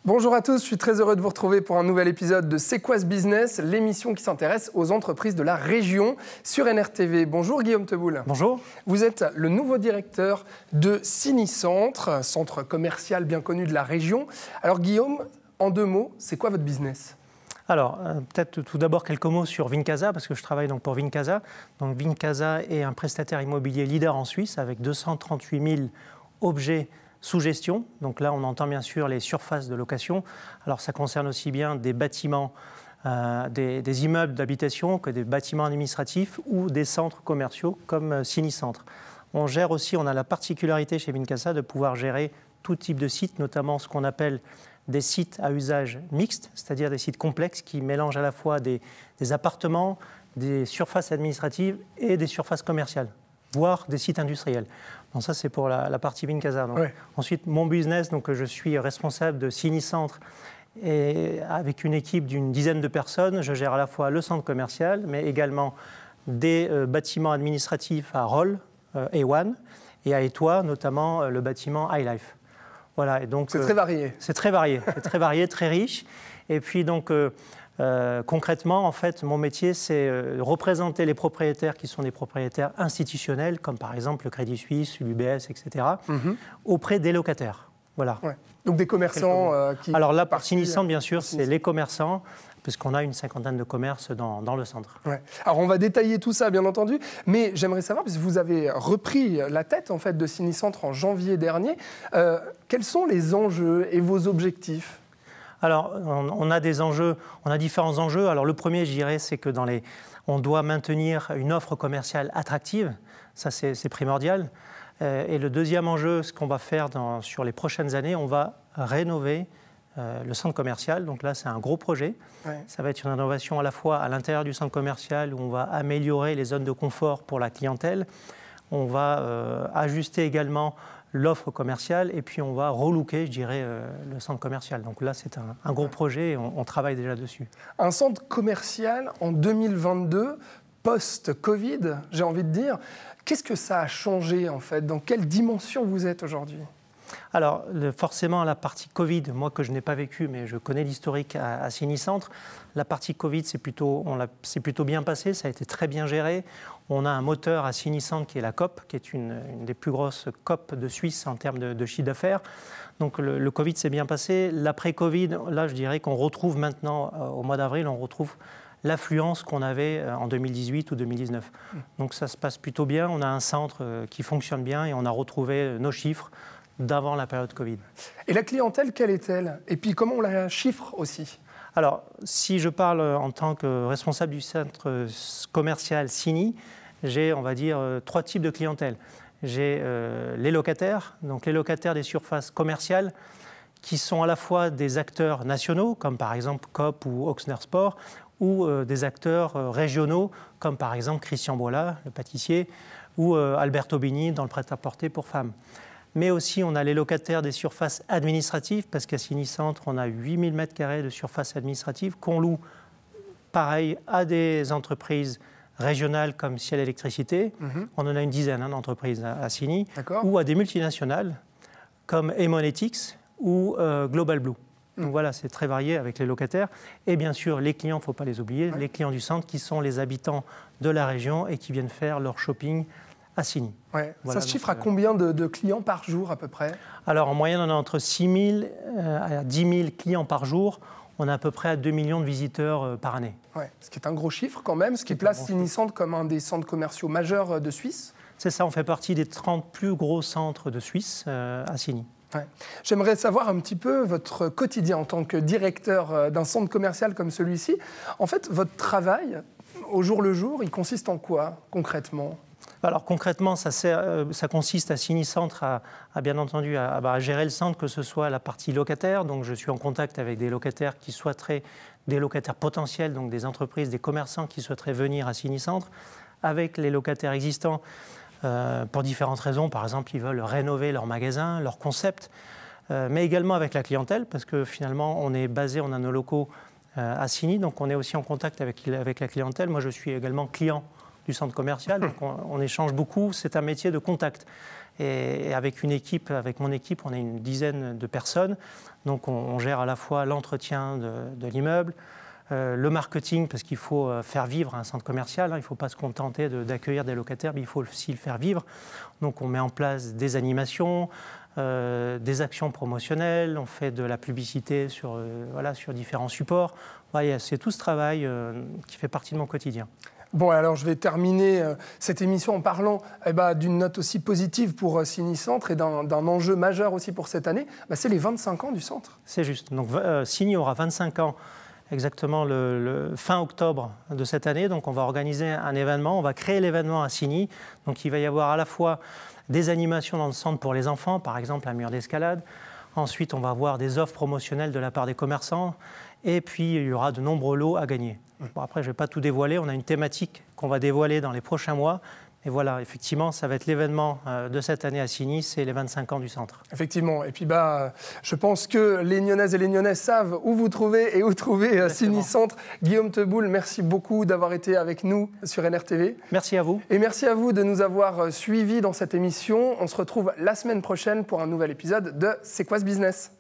Bonjour à tous, je suis très heureux de vous retrouver pour un nouvel épisode de C'est quoi ce business, l'émission qui s'intéresse aux entreprises de la région sur NRTV. Bonjour Guillaume Teboul. Bonjour. Vous êtes le nouveau directeur de Cinecentre, centre commercial bien connu de la région. Alors Guillaume, en deux mots, c'est quoi votre business ? Alors, peut-être tout d'abord quelques mots sur Wincasa, parce que je travaille donc pour Wincasa. Donc Wincasa est un prestataire immobilier leader en Suisse avec 238 000 objets sous gestion. Donc là, on entend bien sûr les surfaces de location. Alors ça concerne aussi bien des bâtiments, des immeubles d'habitation que des bâtiments administratifs ou des centres commerciaux comme Cinecentre. On gère aussi, on a la particularité chez Wincasa de pouvoir gérer tout type de sites, notamment ce qu'on appelle des sites à usage mixte, c'est-à-dire des sites complexes qui mélangent à la fois des appartements, des surfaces administratives et des surfaces commerciales, voire des sites industriels. Donc ça, c'est pour la partie Wincasa. Ouais. Ensuite, mon business, donc, je suis responsable de Cinecentre et avec une équipe d'une dizaine de personnes, je gère à la fois le centre commercial, mais également des bâtiments administratifs à Rolle, A1, et à Étoile, notamment le bâtiment iLife. Voilà, et donc, c'est très varié. C'est très varié, très riche. Et puis donc, concrètement, en fait, mon métier, c'est représenter les propriétaires qui sont des propriétaires institutionnels, comme par exemple le Crédit Suisse, l'UBS, etc., auprès des locataires. Voilà. Ouais. Donc des commerçants qui... Alors là, par Cinecentre, bien sûr, c'est les commerçants, puisqu'on a une cinquantaine de commerces dans le centre. Ouais. Alors on va détailler tout ça, bien entendu, mais j'aimerais savoir, parce que vous avez repris la tête en fait, de Cinecentre en janvier dernier, quels sont les enjeux et vos objectifs ? Alors, on a des enjeux, on a différents enjeux. Alors le premier, je dirais, c'est que on doit maintenir une offre commerciale attractive, ça c'est primordial. Et le deuxième enjeu, ce qu'on va faire sur les prochaines années, on va rénover le centre commercial. Donc là, c'est un gros projet. Ouais. Ça va être une rénovation à la fois à l'intérieur du centre commercial où on va améliorer les zones de confort pour la clientèle. On va ajuster également l'offre commerciale et puis on va relooker, je dirais, le centre commercial. Donc là, c'est un gros projet et on travaille déjà dessus. Un centre commercial en 2022, post-Covid, j'ai envie de dire. Qu'est-ce que ça a changé en fait ? Dans quelle dimension vous êtes aujourd'hui ? Alors, forcément, la partie Covid, moi que je n'ai pas vécu, mais je connais l'historique à Cinecentre, la partie Covid, c'est plutôt bien passé, ça a été très bien géré. On a un moteur à Cinecentre qui est la COP, qui est une des plus grosses COP de Suisse en termes de chiffre d'affaires. Donc le Covid s'est bien passé. L'après-Covid, là, je dirais qu'on retrouve maintenant, au mois d'avril, on retrouve l'affluence qu'on avait en 2018 ou 2019. Donc ça se passe plutôt bien. On a un centre qui fonctionne bien et on a retrouvé nos chiffres d'avant la période Covid. Et la clientèle, quelle est-elle ? Et puis comment on la chiffre aussi ? Alors, si je parle en tant que responsable du centre commercial Cini, j'ai, on va dire, trois types de clientèle. J'ai les locataires, donc les locataires des surfaces commerciales, qui sont à la fois des acteurs nationaux, comme par exemple Coop ou Ochsner Sport, ou des acteurs régionaux, comme par exemple Christian Boilat, le pâtissier, ou Alberto Bini dans le prêt-à-porter pour femmes. Mais aussi, on a les locataires des surfaces administratives, parce qu'à Cinecentre, on a 8000 m² de surface administrative qu'on loue, pareil, à des entreprises régionales comme Ciel Électricité. On en a une dizaine d'entreprises à Cini, ou à des multinationales comme Emonetics ou Global Blue. Donc voilà, c'est très varié avec les locataires. Et bien sûr, les clients, il ne faut pas les oublier, les clients du centre qui sont les habitants de la région et qui viennent faire leur shopping à Cini. Ouais. Voilà, ça se chiffre à combien de clients par jour à peu près ? Alors en moyenne, on a entre 6 000 à 10 000 clients par jour. On a à peu près à 2 millions de visiteurs par année. Ouais. Ce qui est un gros chiffre quand même, ce qui place Cinecentre comme un des centres commerciaux majeurs de Suisse. C'est ça, on fait partie des 30 plus gros centres de Suisse à Cini. Ouais. J'aimerais savoir un petit peu votre quotidien en tant que directeur d'un centre commercial comme celui-ci. En fait, votre travail, au jour le jour, il consiste en quoi concrètement ? Alors concrètement, ça consiste à Cinecentre bien entendu à gérer le centre, que ce soit la partie locataire. Donc je suis en contact avec des locataires qui souhaiteraient, des locataires potentiels, donc des entreprises, des commerçants qui souhaiteraient venir à Cinecentre, avec les locataires existants pour différentes raisons. Par exemple, ils veulent rénover leur magasin, leur concept, mais également avec la clientèle, parce que finalement, on a nos locaux à Cini, donc on est aussi en contact avec la clientèle. Moi, je suis également client du centre commercial, donc on échange beaucoup, c'est un métier de contact. Et avec une équipe, avec mon équipe, on est une dizaine de personnes. Donc on gère à la fois l'entretien de l'immeuble, le marketing, parce qu'il faut faire vivre un centre commercial. Il ne faut pas se contenter d'accueillir des locataires, mais il faut aussi le faire vivre. Donc on met en place des animations, des actions promotionnelles, on fait de la publicité sur différents supports. C'est tout ce travail qui fait partie de mon quotidien. Bon, alors je vais terminer cette émission en parlant d'une note aussi positive pour Ciné-Centre et d'un enjeu majeur aussi pour cette année. C'est les 25 ans du centre. C'est juste. Donc Ciné aura 25 ans exactement le fin octobre de cette année. Donc on va organiser un événement, on va créer l'événement à Ciné. Donc il va y avoir à la fois des animations dans le centre pour les enfants, par exemple un mur d'escalade. Ensuite, on va avoir des offres promotionnelles de la part des commerçants. Et puis, il y aura de nombreux lots à gagner. Bon, après, je ne vais pas tout dévoiler. On a une thématique qu'on va dévoiler dans les prochains mois. Et voilà, effectivement, ça va être l'événement de cette année à Ciné, c'est les 25 ans du centre. Effectivement. Et puis, je pense que les Nyonnaises et les Nyonnais savent où vous trouvez et où trouver Ciné-Centre. Guillaume Teboul, merci beaucoup d'avoir été avec nous sur NRTV. Merci à vous. Et merci à vous de nous avoir suivis dans cette émission. On se retrouve la semaine prochaine pour un nouvel épisode de C'est quoi ce business ?